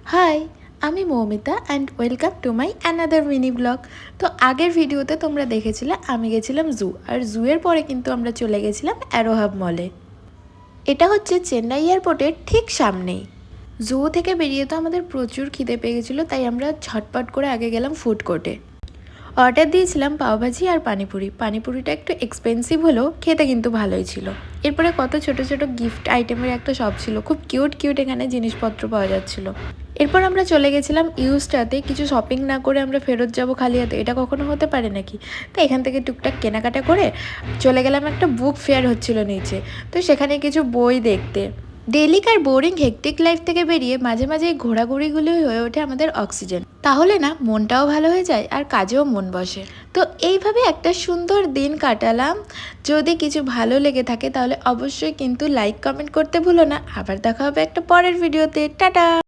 High, আমি Moumita and welcome to my another mini blog. তো আগের ভিডিওতে তোমরা দেখেছিলে আমি গেছিলাম জু, আর জুয়ের পরে কিন্তু আমরা চলে গেছিলাম অ্যারোহাব মলে। এটা হচ্ছে চেন্নাই এয়ারপোর্টের ঠিক সামনেই। জু থেকে বেরিয়ে তো আমাদের প্রচুর খিদে পেয়ে গেছিলো, তাই আমরা ঝটপট করে আগে গেলাম ফুড কোর্টে। অর্ডার দিয়েছিলাম পাওভাজি আর পানিপুরি। পানিপুরিটা একটু এক্সপেন্সিভ হলেও খেতে কিন্তু ভালোই ছিল। এরপরে কত ছোট ছোট গিফট আইটেমের একটা শপ ছিল, খুব কিউট কিউট এখানে জিনিসপত্র পাওয়া যাচ্ছিল। এরপর আমরা চলে গেছিলাম ইউজটাতে। কিছু শপিং না করে আমরা ফেরত যাব খালি হাতে, এটা কখনো হতে পারে নাকি? তো এখান থেকে টুকটাক কেনাকাটা করে চলে গেলাম, একটা বুক ফেয়ার হচ্ছিল নিচে, তো সেখানে কিছু বই দেখতে। ডেইলিকার বোরিং হেক্টিক লাইফ থেকে বেরিয়ে মাঝে মাঝে এই ঘোরাঘুরিগুলোই হয়ে ওঠে আমাদের অক্সিজেন। তাহলে না মনটাও ভালো হয়ে যায় আর কাজেও মন বসে। তো এইভাবে একটা সুন্দর দিন কাটালাম। যদি কিছু ভালো লেগে থাকে তাহলে অবশ্যই কিন্তু লাইক কমেন্ট করতে ভুলো না। আবার দেখা হবে একটা পরের ভিডিওতে। টাটা।